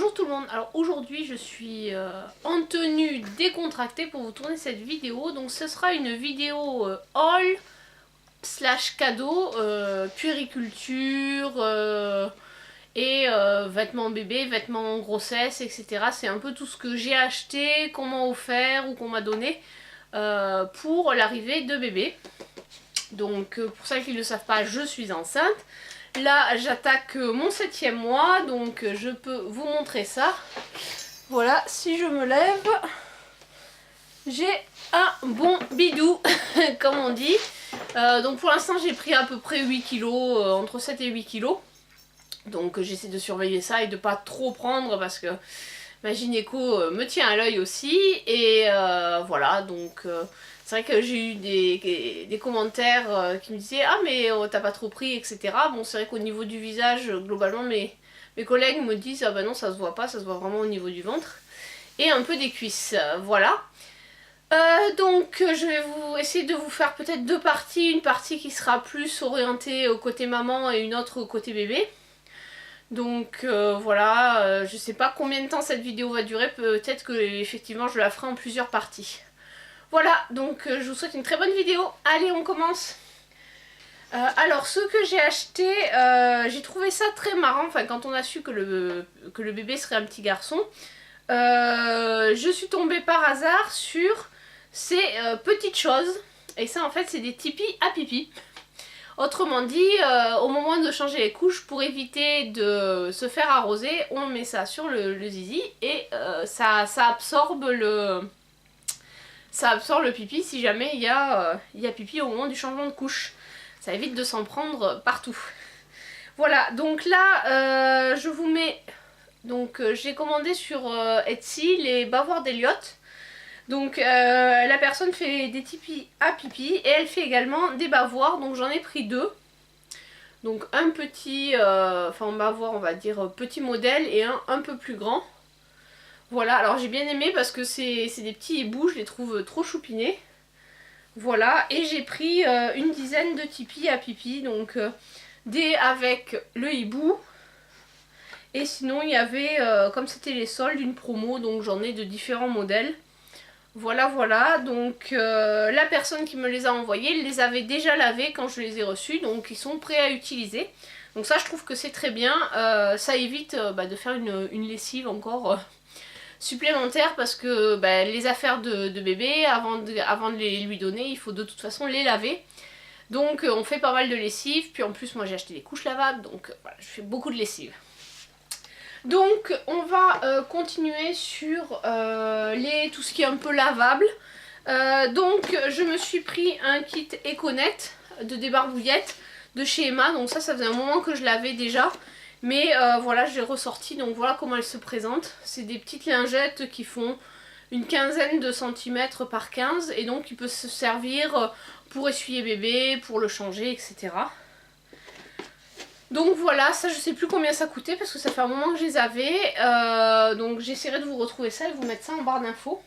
Bonjour tout le monde, alors aujourd'hui je suis en tenue décontractée pour vous tourner cette vidéo. Donc ce sera une vidéo haul slash cadeau, puériculture et vêtements bébés, vêtements grossesse, etc. C'est un peu tout ce que j'ai acheté, qu'on m'a offert ou qu'on m'a donné pour l'arrivée de bébé. Donc pour celles qui ne le savent pas, je suis enceinte. Là j'attaque mon 7e mois, donc je peux vous montrer ça. Voilà, si je me lève, j'ai un bon bidou, comme on dit. Donc pour l'instant j'ai pris à peu près 8 kilos, entre 7 et 8 kilos. Donc j'essaie de surveiller ça et de pas trop prendre parce que ma gynéco me tient à l'œil aussi. Et voilà, donc... c'est vrai que j'ai eu des commentaires qui me disaient « Ah mais t'as pas trop pris, etc. » Bon, c'est vrai qu'au niveau du visage, globalement, mes collègues me disent « Ah bah non, ça se voit pas, ça se voit vraiment au niveau du ventre. » Et un peu des cuisses, voilà. Donc je vais essayer de vous faire peut-être deux parties. Une partie qui sera plus orientée au côté maman et une autre au côté bébé. Donc voilà, je sais pas combien de temps cette vidéo va durer. Peut-être que effectivement je la ferai en plusieurs parties. Voilà, donc je vous souhaite une très bonne vidéo. Allez, on commence. Alors, ce que j'ai acheté, j'ai trouvé ça très marrant. Enfin, quand on a su que le bébé serait un petit garçon, je suis tombée par hasard sur ces petites choses. Et ça, en fait, c'est des tipis à pipi. Autrement dit, au moment de changer les couches, pour éviter de se faire arroser, on met ça sur le zizi et ça absorbe le... Ça absorbe le pipi si jamais il y a pipi au moment du changement de couche. Ça évite de s'en prendre partout. Voilà, donc là, je vous mets... Donc j'ai commandé sur Etsy les bavoirs d'Eliott. Donc la personne fait des tipis à pipi et elle fait également des bavoirs. Donc j'en ai pris deux. Donc un petit, enfin bavoir on va dire petit modèle et un peu plus grand. Voilà, alors j'ai bien aimé parce que c'est des petits hiboux, je les trouve trop choupinés. Voilà, et j'ai pris une dizaine de tipis à pipi, donc des avec le hibou. Et sinon il y avait, comme c'était les soldes, une promo, donc j'en ai de différents modèles. Voilà, voilà, donc la personne qui me les a envoyés les avait déjà lavés quand je les ai reçus, donc ils sont prêts à utiliser. Donc ça je trouve que c'est très bien, ça évite de faire une lessive encore... supplémentaire parce que les affaires de bébé, avant de les lui donner, il faut de toute façon les laver. Donc on fait pas mal de lessive, puis en plus moi j'ai acheté des couches lavables, donc voilà, je fais beaucoup de lessive. Donc on va continuer sur tout ce qui est un peu lavable. Donc je me suis pris un kit Econet de débarbouillettes de chez Emma, donc ça faisait un moment que je l'avais déjà. Mais voilà, je l'ai ressorti, donc voilà comment elle se présente. C'est des petites lingettes qui font une quinzaine de centimètres par 15. Et donc il peut se servir pour essuyer bébé, pour le changer, etc. Donc voilà, ça je sais plus combien ça coûtait parce que ça fait un moment que je les avais. Donc j'essaierai de vous retrouver ça et vous mettre ça en barre d'infos.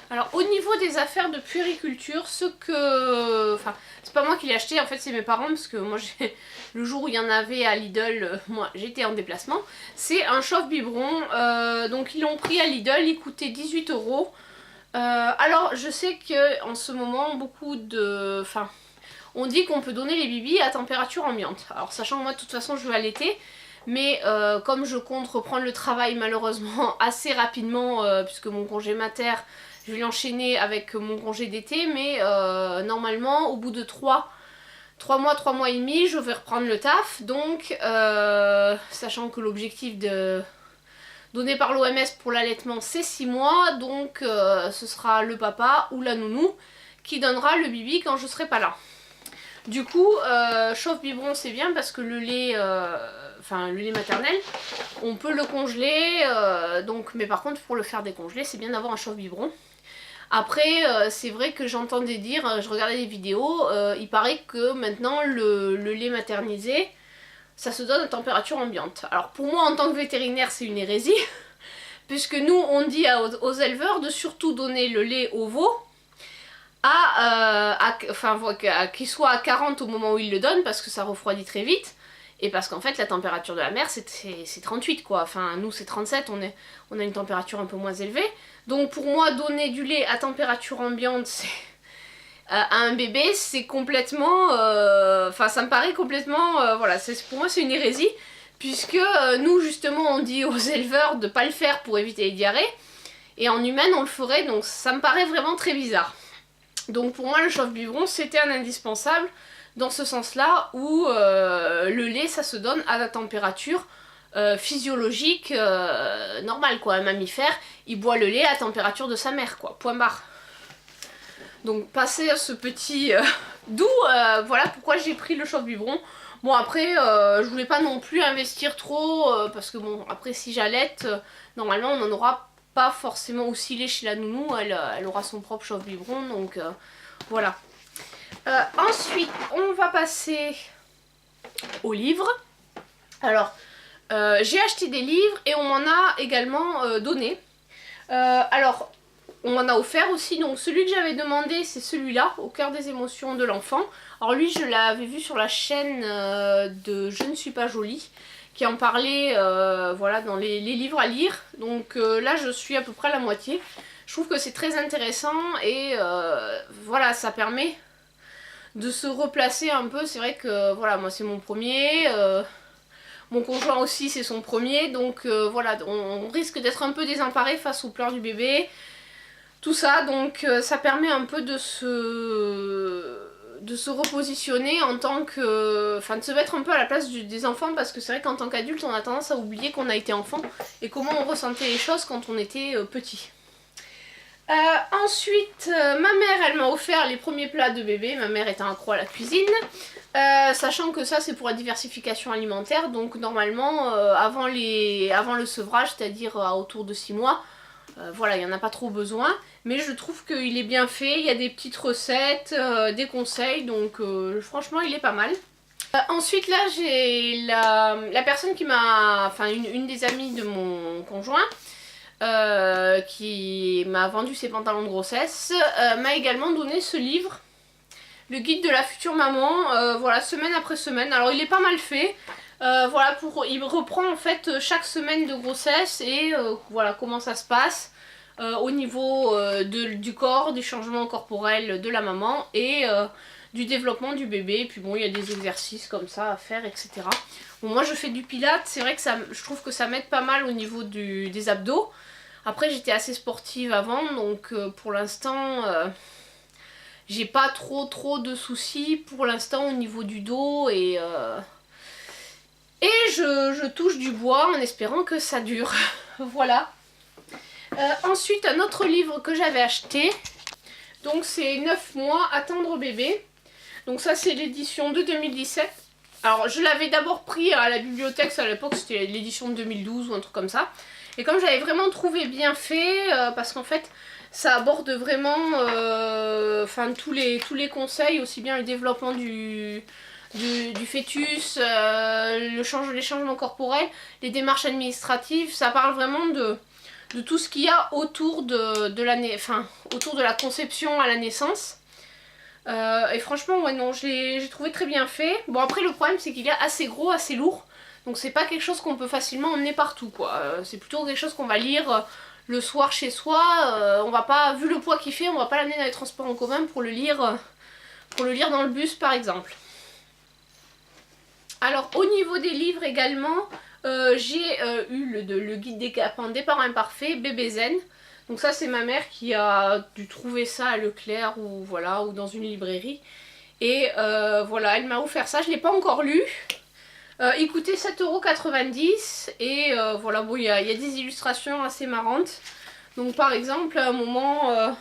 Alors au niveau des affaires de puériculture, ce que... Enfin, c'est pas moi qui l'ai acheté, en fait c'est mes parents, parce que moi le jour où il y en avait à Lidl, moi j'étais en déplacement. C'est un chauffe-biberon, donc ils l'ont pris à Lidl, il coûtait 18 €. Alors je sais qu'en ce moment, beaucoup de... Enfin, on dit qu'on peut donner les bibis à température ambiante. Alors sachant que moi de toute façon je veux allaiter, mais comme je compte reprendre le travail malheureusement assez rapidement, puisque mon congé mater... Je vais l'enchaîner avec mon congé d'été, mais normalement, au bout de 3 mois, 3 mois et demi, je vais reprendre le taf. Donc, sachant que l'objectif donné par l'OMS pour l'allaitement, c'est 6 mois. Donc, ce sera le papa ou la nounou qui donnera le bibi quand je serai pas là. Du coup, chauffe-biberon, c'est bien parce que le lait... Enfin, le lait maternel, on peut le congeler, mais par contre, pour le faire décongeler, c'est bien d'avoir un chauffe-biberon. Après, c'est vrai que j'entendais dire, je regardais des vidéos, il paraît que maintenant le lait maternisé, ça se donne à température ambiante. Alors pour moi en tant que vétérinaire c'est une hérésie, puisque nous on dit aux éleveurs de surtout donner le lait au veau, qu'il soit à 40 au moment où ils le donnent, parce que ça refroidit très vite, Et parce qu'en fait la température de la mer c'est 38 quoi, enfin nous c'est 37, on a une température un peu moins élevée. Donc pour moi donner du lait à température ambiante à un bébé c'est complètement, enfin ça me paraît complètement, voilà, pour moi c'est une hérésie. Puisque nous justement on dit aux éleveurs de pas le faire pour éviter les diarrhées. Et en humaine on le ferait, donc ça me paraît vraiment très bizarre. Donc pour moi le chauffe-biberon c'était un indispensable dans ce sens-là où le lait ça se donne à la température physiologique normale quoi. Un mammifère il boit le lait à la température de sa mère quoi, point barre. Donc passer à ce petit d'où voilà pourquoi j'ai pris le chauffe-biberon. Bon après je voulais pas non plus investir trop parce que bon après si j'allaite normalement on en aura pas forcément aussi lait chez la nounou, elle aura son propre chauffe-biberon donc voilà. Ensuite on va passer aux livres. Alors j'ai acheté des livres et on m'en a également donné. Alors on m'en a offert aussi, donc celui que j'avais demandé c'est celui-là, Au cœur des émotions de l'enfant. Alors lui je l'avais vu sur la chaîne de Je ne suis pas jolie, qui en parlait voilà, dans les livres à lire. Donc là je suis à peu près à la moitié. Je trouve que c'est très intéressant et voilà ça permet de se replacer un peu. C'est vrai que voilà moi c'est mon premier, mon conjoint aussi c'est son premier, donc voilà on risque d'être un peu désemparé face aux pleurs du bébé. Tout ça, donc ça permet un peu de se repositionner en tant que... Enfin, de se mettre un peu à la place des enfants, parce que c'est vrai qu'en tant qu'adulte, on a tendance à oublier qu'on a été enfant et comment on ressentait les choses quand on était petit. Ensuite, ma mère, elle m'a offert les premiers plats de bébé, ma mère étant accro à la cuisine. Sachant que ça c'est pour la diversification alimentaire, donc normalement avant le sevrage, c'est-à-dire autour de 6 mois, voilà, il n'y en a pas trop besoin, mais je trouve qu'il est bien fait, il y a des petites recettes, des conseils, donc franchement il est pas mal. Ensuite là j'ai la personne qui m'a, enfin une des amies de mon conjoint, qui m'a vendu ses pantalons de grossesse, m'a également donné ce livre, le guide de la future maman, voilà, semaine après semaine. Alors il est pas mal fait. Voilà, il reprend en fait chaque semaine de grossesse et voilà comment ça se passe au niveau du corps, des changements corporels de la maman et du développement du bébé. Et puis bon, il y a des exercices comme ça à faire, etc. Bon, moi je fais du pilates, c'est vrai que je trouve que ça m'aide pas mal au niveau des abdos. Après j'étais assez sportive avant, donc pour l'instant j'ai pas trop de soucis pour l'instant au niveau du dos et je touche du bois en espérant que ça dure. Voilà. Ensuite, un autre livre que j'avais acheté. Donc c'est 9 mois, attendre bébé. Donc ça c'est l'édition de 2017. Alors je l'avais d'abord pris à la bibliothèque, à l'époque c'était l'édition de 2012 ou un truc comme ça. Et comme j'avais vraiment trouvé bien fait, parce qu'en fait ça aborde vraiment tous les conseils, aussi bien le développement du fœtus, les changements corporels, les démarches administratives, ça parle vraiment de tout ce qu'il y a autour autour de la conception à la naissance. Et franchement, ouais, non, j'ai trouvé très bien fait. Bon, après, le problème, c'est qu'il est assez gros, assez lourd. Donc, c'est pas quelque chose qu'on peut facilement emmener partout, quoi. C'est plutôt quelque chose qu'on va lire le soir chez soi. On va pas, vu le poids qu'il fait, on va pas l'amener dans les transports en commun pour le lire dans le bus, par exemple. Alors, au niveau des livres également, j'ai eu le guide des parents imparfaits, Bébé Zen. Donc ça c'est ma mère qui a dû trouver ça à Leclerc ou voilà, ou dans une librairie. Et voilà, elle m'a offert ça, je ne l'ai pas encore lu. Il coûtait 7,90 € et voilà, bon, il y a des illustrations assez marrantes. Donc par exemple, à un moment,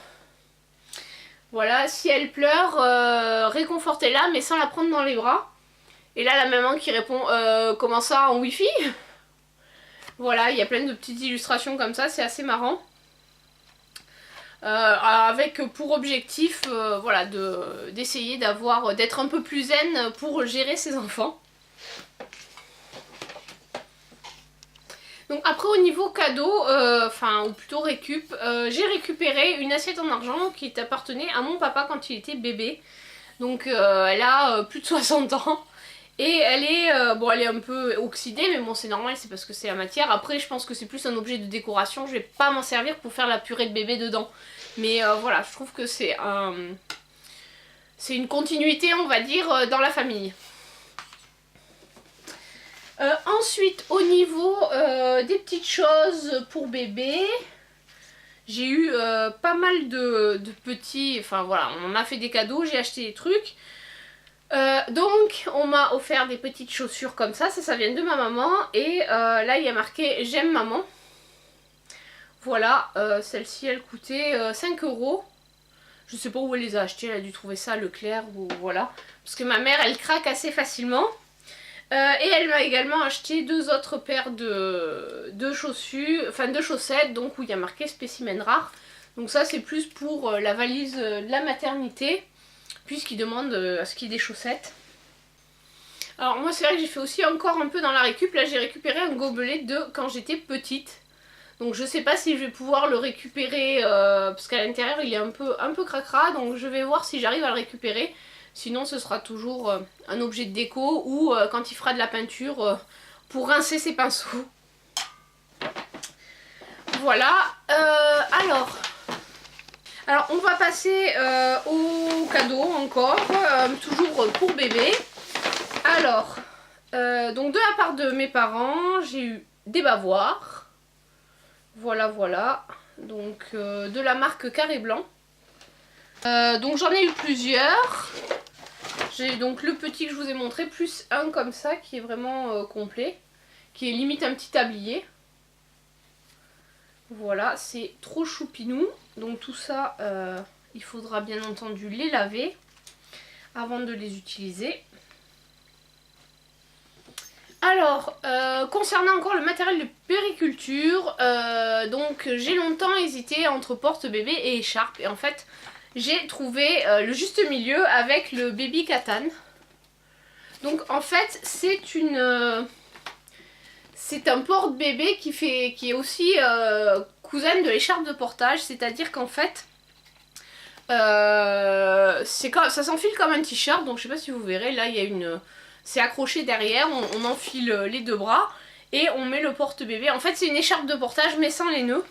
voilà, si elle pleure, réconfortez-la mais sans la prendre dans les bras. Et là la maman qui répond, comment ça, en wifi? Voilà, il y a plein de petites illustrations comme ça, c'est assez marrant. Avec pour objectif voilà, d'essayer d'être un peu plus zen pour gérer ses enfants. Donc après au niveau cadeau, ou plutôt récup, j'ai récupéré une assiette en argent qui appartenait à mon papa quand il était bébé. Donc elle a plus de 60 ans. Et elle est, bon, elle est un peu oxydée, mais bon, c'est normal, c'est parce que c'est la matière. Après, je pense que c'est plus un objet de décoration. Je vais pas m'en servir pour faire la purée de bébé dedans. Mais voilà, je trouve que c'est une continuité, on va dire, dans la famille. Ensuite, au niveau des petites choses pour bébé, j'ai eu pas mal de petits... Enfin voilà, on m'a fait des cadeaux, j'ai acheté des trucs. Donc on m'a offert des petites chaussures comme ça vient de ma maman. Et là il y a marqué j'aime maman. Voilà, celle-ci elle coûtait 5 €. Je sais pas où elle les a achetées, elle a dû trouver ça à Leclerc ou voilà. Parce que ma mère elle craque assez facilement. Et elle m'a également acheté 2 autres paires de chaussures, enfin de chaussettes, donc où il y a marqué spécimen rare. Donc ça c'est plus pour la valise de la maternité, puisqu'il demande à ce qu'il y ait des chaussettes. Alors moi c'est vrai que j'ai fait aussi encore un peu dans la récup, là j'ai récupéré un gobelet de quand j'étais petite. Donc je sais pas si je vais pouvoir le récupérer, parce qu'à l'intérieur il est un peu cracra, donc je vais voir si j'arrive à le récupérer. Sinon ce sera toujours un objet de déco ou quand il fera de la peinture pour rincer ses pinceaux. Voilà, alors on va passer au cadeau encore, toujours pour bébé. Alors, donc de la part de mes parents, j'ai eu des bavoirs. Voilà, voilà. Donc de la marque Carré Blanc. Donc j'en ai eu plusieurs. J'ai donc le petit que je vous ai montré, plus un comme ça qui est vraiment complet. Qui est limite un petit tablier. Voilà, c'est trop choupinou. Donc tout ça, il faudra bien entendu les laver avant de les utiliser. Alors, concernant encore le matériel de périculture, donc j'ai longtemps hésité entre porte-bébé et écharpe. Et en fait, j'ai trouvé le juste milieu avec le Baby Katan. Donc en fait, c'est un porte-bébé qui est aussi cousine de l'écharpe de portage. C'est-à-dire qu'en fait, ça s'enfile comme un t-shirt. Donc je sais pas si vous verrez, là il y a c'est accroché derrière, on enfile les deux bras et on met le porte-bébé. En fait c'est une écharpe de portage mais sans les nœuds.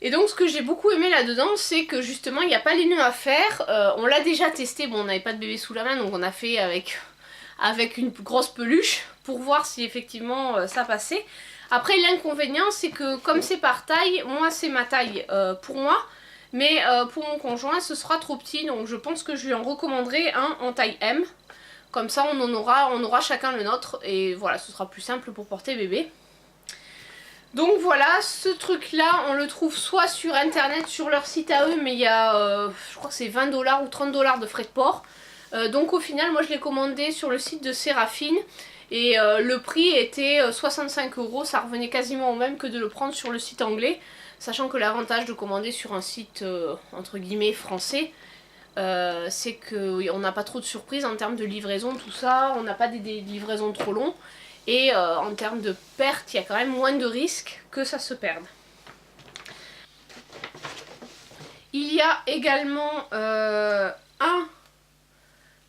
Et donc ce que j'ai beaucoup aimé là-dedans, c'est que justement il n'y a pas les nœuds à faire. On l'a déjà testé, bon on n'avait pas de bébé sous la main, donc on a fait avec une grosse peluche pour voir si effectivement ça passait. Après l'inconvénient c'est que comme c'est par taille, moi c'est ma taille pour moi, mais pour mon conjoint ce sera trop petit, donc je pense que je lui en recommanderai un en taille M. Comme ça on aura chacun le nôtre et voilà, ce sera plus simple pour porter bébé. Donc voilà, ce truc là on le trouve soit sur internet, sur leur site à eux, mais il y a je crois que c'est 20 $ ou 30 $ de frais de port. Donc au final moi je l'ai commandé sur le site de Séraphine et le prix était 65 €, ça revenait quasiment au même que de le prendre sur le site anglais. Sachant que l'avantage de commander sur un site entre guillemets français, c'est qu'on n'a pas trop de surprises en termes de livraison, tout ça, on n'a pas des livraisons trop longs. Et en termes de perte, il y a quand même moins de risques que ça se perde. Il y a également un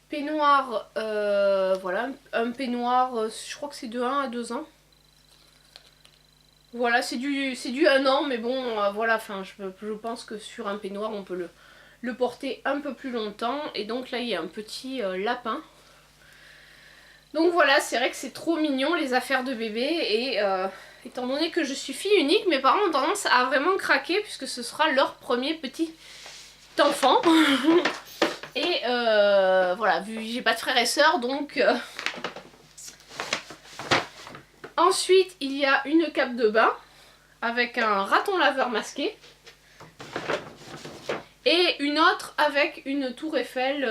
peignoir, voilà, un peignoir, je crois que c'est de 1 à 2 ans. Voilà, c'est du 1 an, mais bon, voilà, enfin, je pense que sur un peignoir, on peut le porter un peu plus longtemps. Et donc là, il y a un petit lapin. Donc voilà, c'est vrai que c'est trop mignon les affaires de bébé et étant donné que je suis fille unique, mes parents ont tendance à vraiment craquer puisque ce sera leur premier petit enfant. Et voilà, vu que j'ai pas de frères et sœurs, donc... Ensuite, il y a une cape de bain avec un raton laveur masqué. Et une autre avec une tour Eiffel,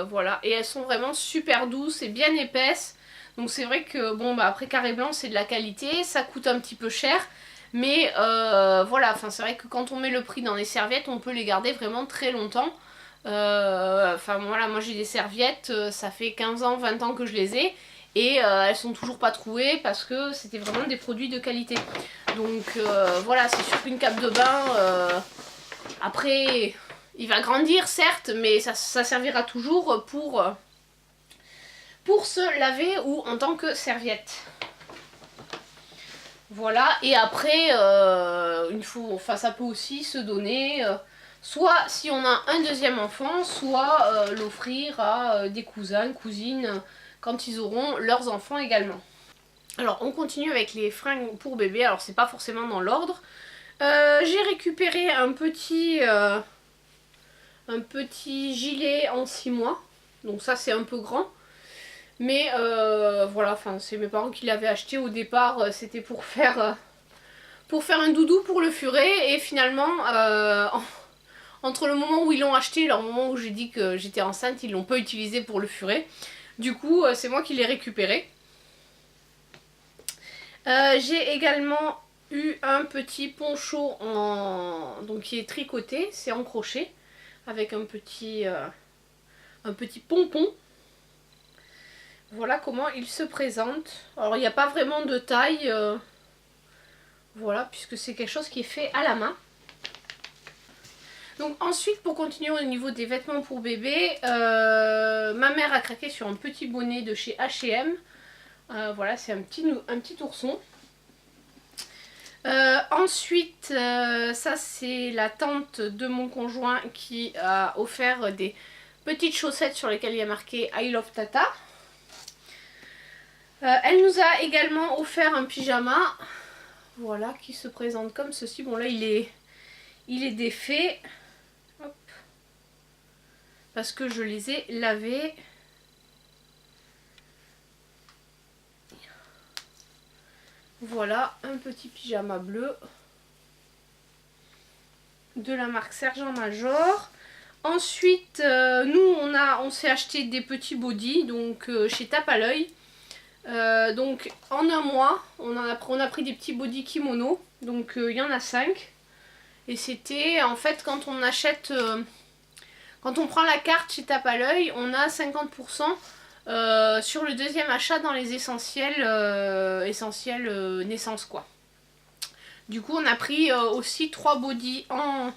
voilà. Et elles sont vraiment super douces et bien épaisses. Donc c'est vrai que, bon, bah après Carré Blanc c'est de la qualité, ça coûte un petit peu cher. Mais voilà, enfin c'est vrai que quand on met le prix dans les serviettes, on peut les garder vraiment très longtemps. Enfin voilà, moi j'ai des serviettes, ça fait 15 ans, 20 ans que je les ai. Et elles sont toujours pas trouées parce que c'était vraiment des produits de qualité. Donc voilà, c'est sûr qu'une cape de bain, après... Il va grandir certes, mais ça servira toujours pour pour se laver ou en tant que serviette. Voilà, et après, ça peut aussi se donner, soit si on a un deuxième enfant, soit l'offrir à des cousins, cousines, quand ils auront leurs enfants également. Alors, on continue avec les fringues pour bébé, alors c'est pas forcément dans l'ordre. J'ai récupéré un petit gilet en 6 mois, donc ça c'est un peu grand. Mais voilà, c'est mes parents qui l'avaient acheté au départ, c'était pour faire un doudou pour le furet. Et finalement, entre le moment où ils l'ont acheté et le moment où j'ai dit que j'étais enceinte, ils l'ont pas utilisé pour le furet. Du coup, c'est moi qui l'ai récupéré. J'ai également eu un petit poncho donc qui est tricoté, c'est en crochet, avec un petit pompon. Voilà comment il se présente. Alors il n'y a pas vraiment de taille, voilà, puisque c'est quelque chose qui est fait à la main. Donc ensuite, pour continuer au niveau des vêtements pour bébé, ma mère a craqué sur un petit bonnet de chez H&M. Voilà, c'est un petit ourson. Ensuite, ça c'est la tante de mon conjoint qui a offert des petites chaussettes sur lesquelles il y a marqué I love Tata. Elle nous a également offert un pyjama, voilà, qui se présente comme ceci. Bon là il est défait, hop, parce que je les ai lavés. Voilà, un petit pyjama bleu de la marque Sergent Major. Ensuite, nous on s'est acheté des petits bodys, donc chez Tape à l'œil. Donc en un mois, on a pris des petits body kimono, donc il y en a 5. Et c'était en fait quand on achète, quand on prend la carte chez Tape à l'œil, on a 50% sur le deuxième achat dans les essentiels, naissance quoi. Du coup on a pris aussi 3 bodys en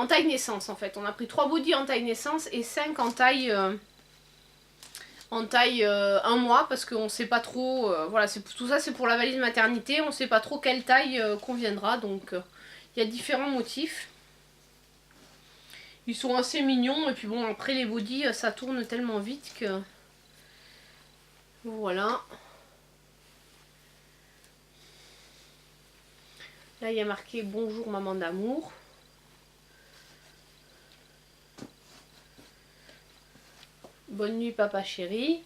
taille naissance en fait. On a pris 3 bodys en taille naissance et 5 en taille... 1 mois, parce qu'on sait pas trop, voilà, tout ça c'est pour la valise maternité, on sait pas trop quelle taille conviendra, donc il y a différents motifs. Ils sont assez mignons, et puis bon, après les bodys ça tourne tellement vite que voilà. Là il y a marqué bonjour maman d'amour. Bonne nuit papa chéri.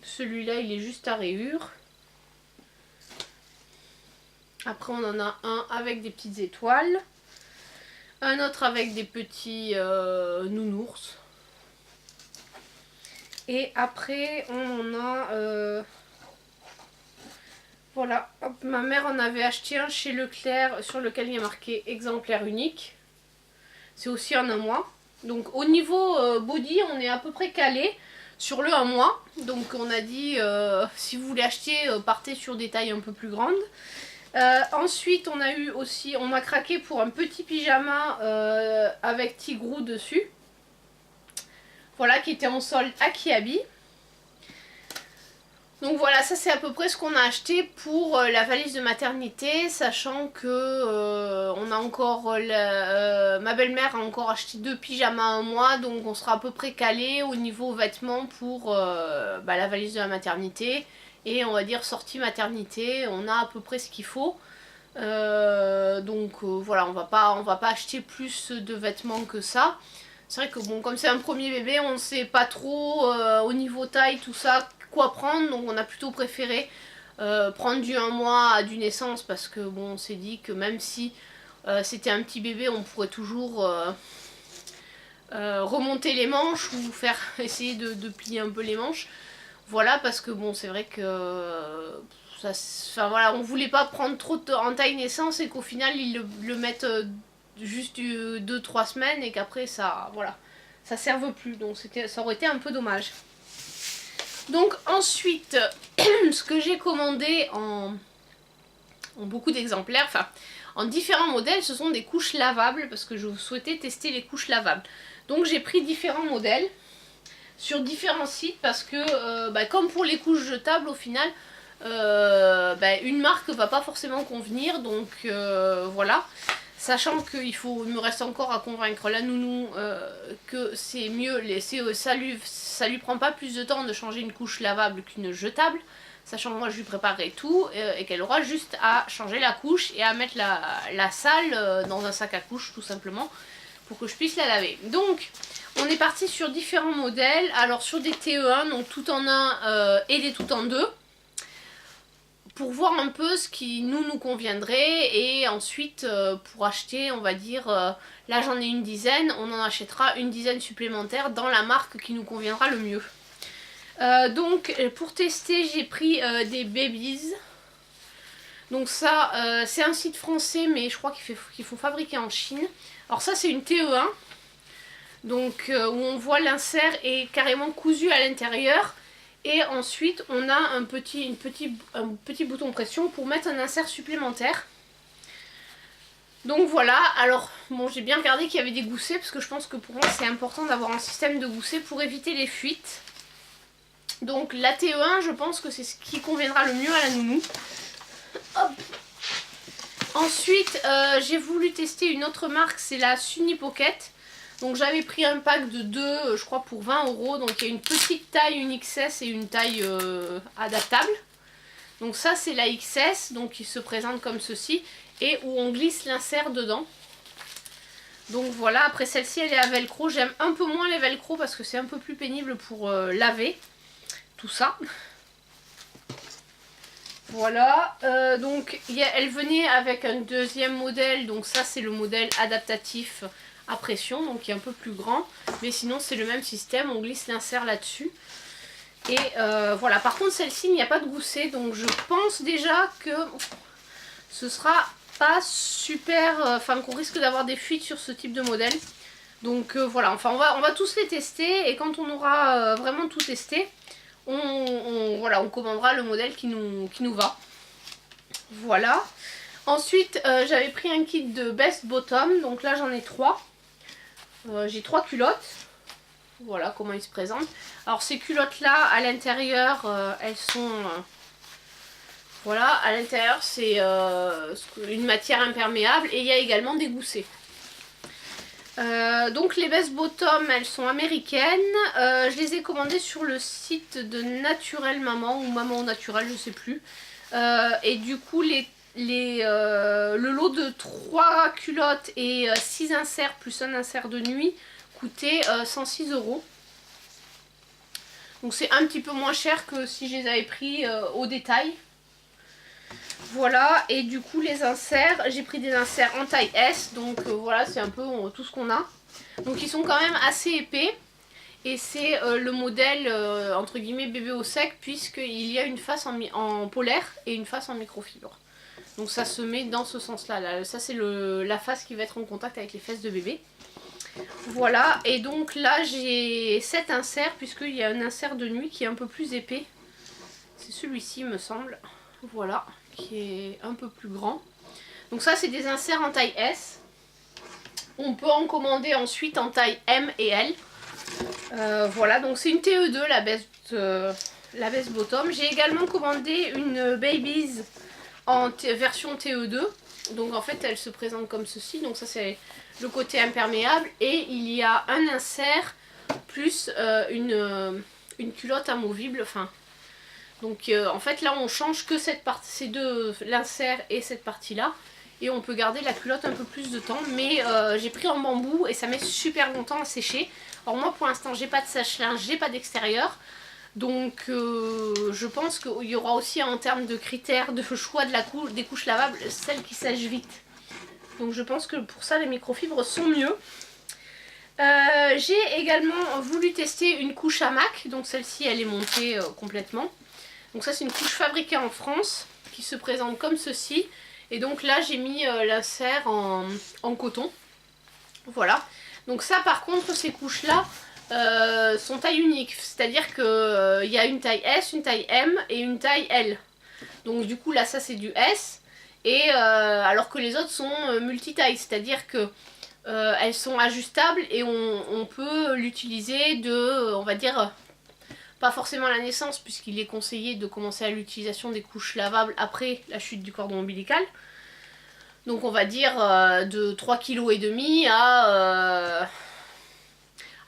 Celui-là il est juste à rayures. Après on en a un avec des petites étoiles. Un autre avec des petits nounours. Et après on en a... voilà, hop, ma mère en avait acheté un chez Leclerc sur lequel il y a marqué exemplaire unique. C'est aussi en 1 mois. Donc au niveau body, on est à peu près calé sur le 1 mois. Donc on a dit, si vous voulez acheter, partez sur des tailles un peu plus grandes. Ensuite, on m'a craqué pour un petit pyjama avec Tigrou dessus. Voilà, qui était en solde à Kiabi. Donc voilà, ça c'est à peu près ce qu'on a acheté pour la valise de maternité, sachant que on a encore ma belle-mère a encore acheté 2 pyjamas à 1 mois, donc on sera à peu près calé au niveau vêtements pour la valise de la maternité. Et on va dire sortie maternité, on a à peu près ce qu'il faut. Voilà, on va pas acheter plus de vêtements que ça. C'est vrai que bon, comme c'est un premier bébé, on ne sait pas trop au niveau taille, tout ça, quoi prendre. Donc on a plutôt préféré prendre du 1 mois à du naissance, parce que bon, on s'est dit que même si c'était un petit bébé, on pourrait toujours remonter les manches ou essayer de plier un peu les manches. Voilà, parce que bon, c'est vrai que voilà, on voulait pas prendre trop en taille naissance et qu'au final ils le mettent juste 2-3 semaines et qu'après ça serve plus, donc ça aurait été un peu dommage. Donc ensuite, ce que j'ai commandé en beaucoup d'exemplaires, enfin en différents modèles, ce sont des couches lavables parce que je souhaitais tester les couches lavables. Donc j'ai pris différents modèles sur différents sites parce que comme pour les couches jetables au final, une marque va pas forcément convenir, donc voilà. Sachant qu'il me reste encore à convaincre la nounou que c'est mieux, ça lui prend pas plus de temps de changer une couche lavable qu'une jetable. Sachant que moi je lui préparerai tout et qu'elle aura juste à changer la couche et à mettre la salle dans un sac à couche tout simplement pour que je puisse la laver. Donc on est parti sur différents modèles, alors sur des TE1, donc tout en un et des tout en deux, pour voir un peu ce qui nous conviendrait et ensuite pour acheter, on va dire, là j'en ai une dizaine, on en achètera une dizaine supplémentaire dans la marque qui nous conviendra le mieux. Donc pour tester j'ai pris des Babies. Donc ça c'est un site français mais je crois qu'ils font fabriquer en Chine. Alors ça c'est une TE1. Donc où on voit l'insert est carrément cousu à l'intérieur. Et ensuite on a un petit bouton pression pour mettre un insert supplémentaire. Donc voilà, alors bon j'ai bien regardé qu'il y avait des goussets parce que je pense que pour moi c'est important d'avoir un système de goussets pour éviter les fuites. Donc la TE1 je pense que c'est ce qui conviendra le mieux à la nounou. Hop. Ensuite j'ai voulu tester une autre marque, c'est la Sunny Pocket. Donc j'avais pris un pack de 2 je crois pour 20 €. Donc il y a une petite taille, une XS et une taille adaptable. Donc ça c'est la XS, donc il se présente comme ceci. Et où on glisse l'insert dedans. Donc voilà, après celle-ci elle est à velcro. J'aime un peu moins les velcro parce que c'est un peu plus pénible pour laver tout ça. Voilà, donc elle venait avec un deuxième modèle, donc ça c'est le modèle adaptatif à pression, donc qui est un peu plus grand, mais sinon c'est le même système, on glisse l'insert là-dessus. Et voilà, par contre celle-ci il n'y a pas de gousset, donc je pense déjà que ce sera pas super, enfin qu'on risque d'avoir des fuites sur ce type de modèle. Donc voilà, enfin on va tous les tester et quand on aura vraiment tout testé, on commandera le modèle qui nous va. Voilà. Ensuite j'avais pris un kit de Best Bottom, donc là j'en ai 3. J'ai 3 culottes. Voilà comment ils se présentent. Alors ces culottes là à l'intérieur elles sont voilà, à l'intérieur c'est une matière imperméable et il y a également des goussets. Donc les Best Bottom elles sont américaines. Je les ai commandées sur le site de Naturel Maman ou Maman au Naturel, je sais plus. Et du coup le lot de 3 culottes et 6 inserts plus un insert de nuit coûtait 106 €. Donc c'est un petit peu moins cher que si je les avais pris au détail. Voilà, et du coup les inserts, j'ai pris des inserts en taille S, donc voilà c'est un peu tout ce qu'on a. Donc ils sont quand même assez épais. Et c'est le modèle entre guillemets bébé au sec, puisqu'il y a une face en polaire et une face en microfibre. Donc ça se met dans ce sens là, ça c'est la face qui va être en contact avec les fesses de bébé. Voilà, et donc là j'ai 7 inserts, puisqu'il y a un insert de nuit qui est un peu plus épais. C'est celui-ci me semble, voilà, qui est un peu plus grand. Donc ça c'est des inserts en taille S. On peut en commander ensuite en taille M et L. Voilà, donc c'est une TE2 la Best Bottom. J'ai également commandé une Babies en version TE2. Donc en fait elle se présente comme ceci. Donc ça c'est le côté imperméable. Et il y a un insert plus une culotte amovible. Enfin, donc en fait là on change que cette partie, ces deux, l'insert et cette partie là. Et on peut garder la culotte un peu plus de temps. Mais j'ai pris en bambou et ça met super longtemps à sécher. Alors moi pour l'instant j'ai pas de sèche-linge, j'ai pas d'extérieur. Donc je pense qu'il y aura aussi en termes de critères de choix de des couches lavables, celles qui sèchent vite. Donc je pense que pour ça les microfibres sont mieux. J'ai également voulu tester une couche hamac. Donc celle-ci elle est montée complètement. Donc ça c'est une couche fabriquée en France qui se présente comme ceci. Et donc là j'ai mis l'insert en coton. Voilà. Donc ça par contre ces couches là sont taille unique. C'est-à-dire qu'il y a une taille S, une taille M et une taille L. Donc du coup là ça c'est du S. et alors que les autres sont multi-tailles, c'est-à-dire que elles sont ajustables et on peut l'utiliser de, on va dire, pas forcément à la naissance, puisqu'il est conseillé de commencer à l'utilisation des couches lavables après la chute du cordon ombilical. Donc on va dire de 3,5 kg à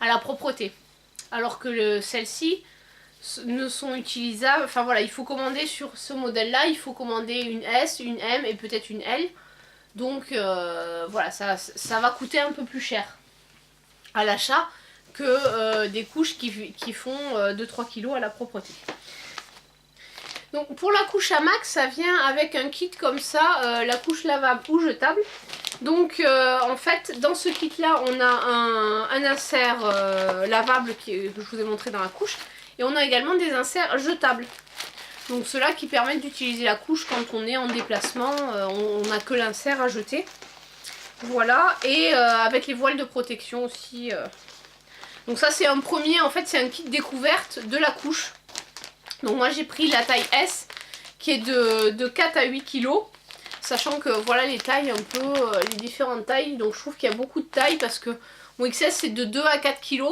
la propreté. Alors que celles-ci ne sont utilisables, enfin voilà, il faut commander sur ce modèle-là, il faut commander une S, une M et peut-être une L. Donc voilà, ça va coûter un peu plus cher à l'achat que des couches qui font 2-3 kg à la propreté. Donc pour la couche Hamac, ça vient avec un kit comme ça, la couche lavable ou jetable. Donc en fait, dans ce kit là, on a un insert lavable que je vous ai montré dans la couche. Et on a également des inserts jetables. Donc ceux-là qui permettent d'utiliser la couche quand on est en déplacement, on n'a que l'insert à jeter. Voilà, et avec les voiles de protection aussi. Donc ça c'est un premier, en fait c'est un kit découverte de la couche. Donc moi j'ai pris la taille S qui est de 4 à 8 kg. Sachant que voilà les tailles un peu, les différentes tailles. Donc je trouve qu'il y a beaucoup de tailles parce que mon XS c'est de 2 à 4 kg.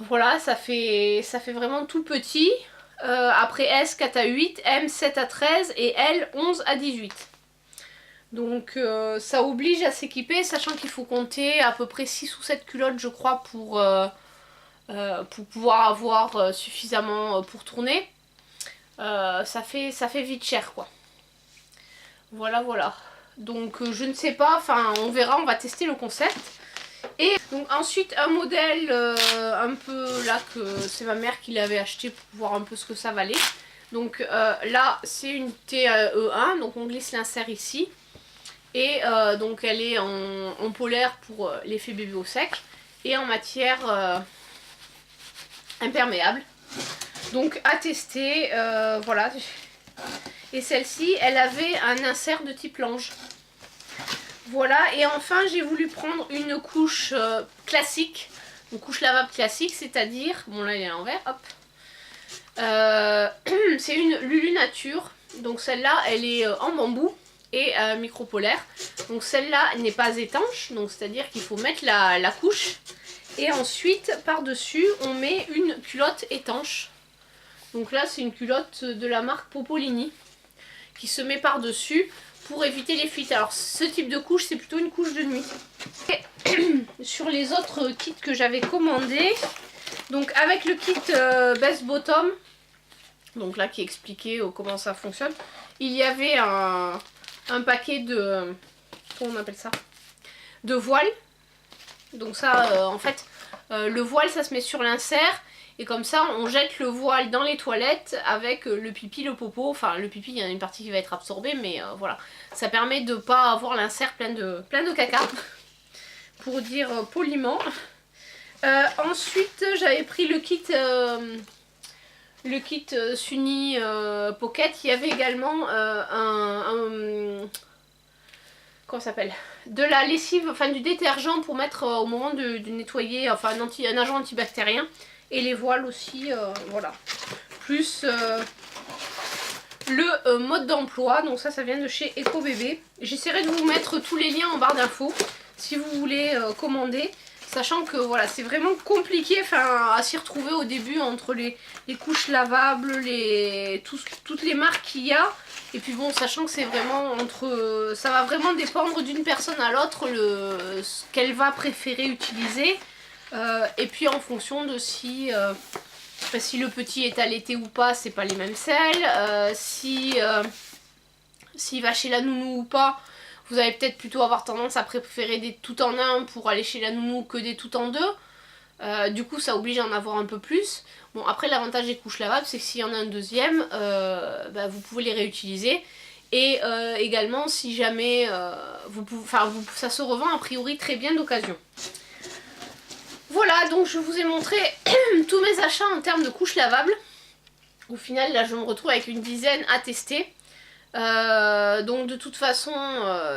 Voilà, ça fait vraiment tout petit. Après S 4 à 8, M 7 à 13 et L 11 à 18. Donc ça oblige à s'équiper, sachant qu'il faut compter à peu près 6 ou 7 culottes je crois pour pouvoir avoir suffisamment pour tourner. Ça fait vite cher quoi. Voilà voilà. Donc je ne sais pas, enfin on verra, on va tester le concept. Et donc ensuite un modèle un peu là que c'est ma mère qui l'avait acheté pour voir un peu ce que ça valait. Donc là c'est une TE1, donc on glisse l'insert ici. Et donc elle est en polaire pour l'effet bébé au sec et en matière imperméable. Donc à tester, voilà. Et celle-ci elle avait un insert de type lange. Voilà, et enfin j'ai voulu prendre une couche classique, une couche lavable classique, c'est-à-dire, bon là il est à l'envers, hop, c'est une Lulu Nature, donc celle-là elle est en bambou et micropolaire, donc celle-là n'est pas étanche, donc c'est-à-dire qu'il faut mettre la couche, et ensuite par-dessus on met une culotte étanche, donc là c'est une culotte de la marque Popolini, qui se met par-dessus, pour éviter les fuites. Alors ce type de couche c'est plutôt une couche de nuit. Et sur les autres kits que j'avais commandés, donc avec le kit Best Bottom, donc là qui expliquait comment ça fonctionne, il y avait un paquet de, comment on appelle ça, de voiles. Donc ça en fait le voile ça se met sur l'insert. Et comme ça, on jette le voile dans les toilettes avec le pipi, le popo. Enfin, le pipi, il y en a une partie qui va être absorbée, mais voilà. Ça permet de ne pas avoir l'insert plein de caca, pour dire poliment. Ensuite, j'avais pris le kit Suni Pocket. Il y avait également comment ça s'appelle, de la lessive, enfin du détergent pour mettre au moment de nettoyer, enfin un agent antibactérien. Et les voiles aussi, voilà. Plus le mode d'emploi, donc ça vient de chez Ecobébé. J'essaierai de vous mettre tous les liens en barre d'infos si vous voulez commander. Sachant que voilà, c'est vraiment compliqué à s'y retrouver au début entre les couches lavables, toutes les marques qu'il y a. Et puis bon, sachant que c'est vraiment entre... ça va vraiment dépendre d'une personne à l'autre ce qu'elle va préférer utiliser. Et puis en fonction de si le petit est allaité ou pas, c'est pas les mêmes selles. S'il va chez la nounou ou pas, vous allez peut-être plutôt avoir tendance à préférer des tout en un pour aller chez la nounou que des tout en deux. Du coup ça oblige à en avoir un peu plus. Bon après l'avantage des couches lavables c'est que s'il y en a un deuxième, vous pouvez les réutiliser. Et également si jamais ça se revend a priori très bien d'occasion. Voilà, donc je vous ai montré tous mes achats en termes de couches lavables. Au final, là, je me retrouve avec une dizaine à tester. Donc de toute façon,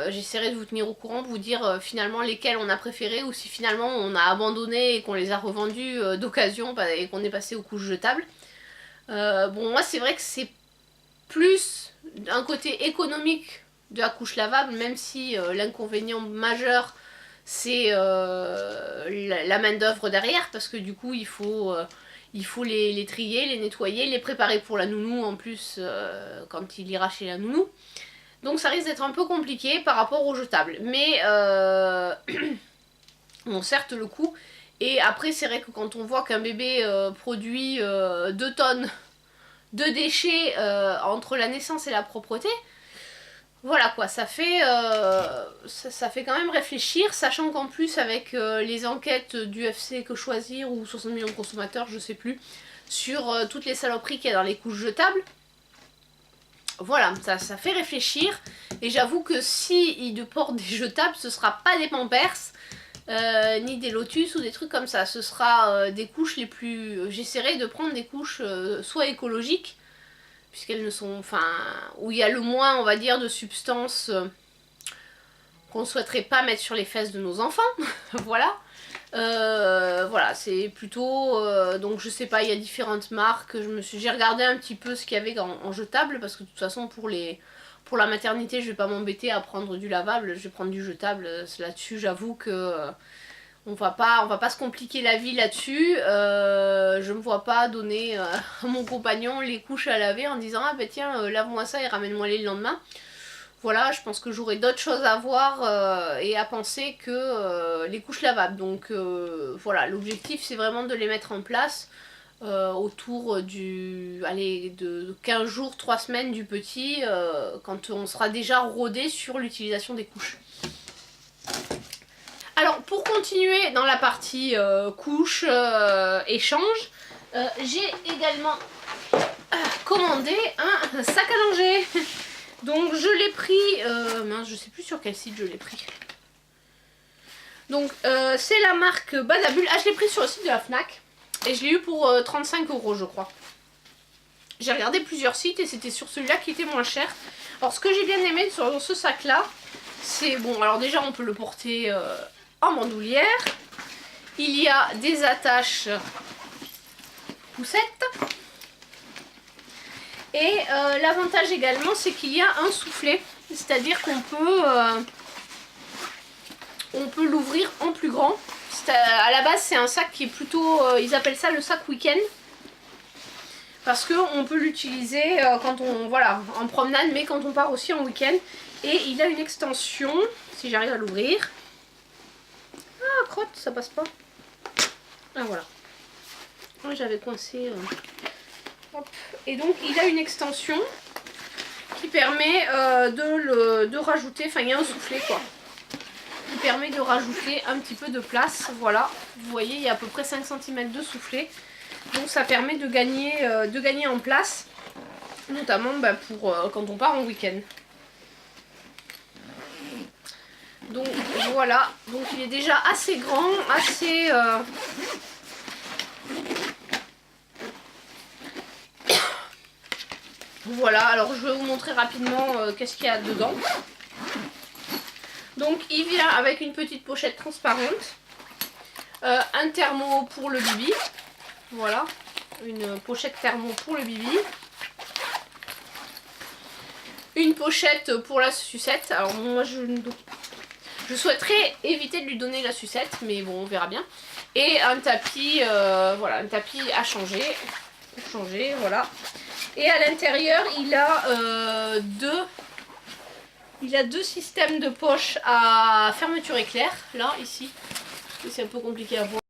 j'essaierai de vous tenir au courant, de vous dire finalement lesquelles on a préféré ou si finalement on a abandonné et qu'on les a revendus d'occasion et qu'on est passé aux couches jetables. Bon, moi, c'est vrai que c'est plus un côté économique de la couche lavable, même si l'inconvénient majeur c'est la main d'œuvre derrière, parce que du coup il faut les trier, les nettoyer, les préparer pour la nounou en plus quand il ira chez la nounou. Donc ça risque d'être un peu compliqué par rapport au jetable. Mais bon, certes le coût. Et après c'est vrai que quand on voit qu'un bébé produit 2 tonnes de déchets entre la naissance et la propreté, voilà quoi, ça fait quand même réfléchir, sachant qu'en plus avec les enquêtes du UFC Que Choisir ou 60 millions de consommateurs, je sais plus, sur toutes les saloperies qu'il y a dans les couches jetables, voilà, ça fait réfléchir. Et j'avoue que si ils portent des jetables, ce sera pas des Pampers, ni des Lotus ou des trucs comme ça, ce sera des couches les plus... J'essaierai de prendre des couches soit écologiques, puisqu'elles ne sont, enfin, où il y a le moins, on va dire, de substances qu'on ne souhaiterait pas mettre sur les fesses de nos enfants, voilà. Voilà, c'est plutôt, donc je sais pas, il y a différentes marques, j'ai regardé un petit peu ce qu'il y avait en jetable, parce que de toute façon pour la maternité je vais pas m'embêter à prendre du lavable, je vais prendre du jetable, là-dessus j'avoue que... on va pas se compliquer la vie là-dessus. Je me vois pas donner à mon compagnon les couches à laver en disant ah bah tiens lave-moi ça et ramène-moi les le lendemain. Voilà, je pense que j'aurai d'autres choses à voir et à penser que les couches lavables. Donc voilà, l'objectif c'est vraiment de les mettre en place autour de 15 jours, 3 semaines du petit, quand on sera déjà rodé sur l'utilisation des couches. Alors pour continuer dans la partie couche, échange, j'ai également commandé un sac à langer. Donc je l'ai pris, mince je sais plus sur quel site je l'ai pris. Donc c'est la marque Badabul, je l'ai pris sur le site de la Fnac et je l'ai eu pour 35 € je crois. J'ai regardé plusieurs sites et c'était sur celui-là qui était moins cher. Alors ce que j'ai bien aimé sur ce sac là, c'est bon, alors déjà on peut le porter... en bandoulière, il y a des attaches poussettes et l'avantage également c'est qu'il y a un soufflet, c'est-à-dire qu'on peut l'ouvrir en plus grand. À la base c'est un sac qui est plutôt, ils appellent ça le sac week-end, parce qu'on peut l'utiliser quand on, voilà, en promenade, mais quand on part aussi en week-end. Et il a une extension, si j'arrive à l'ouvrir. Ah, crotte, ça passe pas. Ah, voilà. Moi, j'avais coincé. Hop. Et donc, il a une extension qui permet de rajouter. Enfin, il y a un soufflet, quoi. Qui permet de rajouter un petit peu de place. Voilà. Vous voyez, il y a à peu près 5 cm de soufflet. Donc, ça permet de gagner en place. Notamment pour quand on part en week-end. Donc voilà, donc il est déjà assez grand, assez... Voilà, alors je vais vous montrer rapidement qu'est-ce qu'il y a dedans. Donc il vient avec une petite pochette transparente, un thermo pour le bibi, voilà, une pochette thermo pour le bibi. Une pochette pour la sucette, alors moi je souhaiterais éviter de lui donner la sucette, mais bon, on verra bien. Et un tapis, voilà, un tapis à changer, pour changer, voilà. Et à l'intérieur, il a deux systèmes de poches à fermeture éclair, là, ici. C'est un peu compliqué à voir.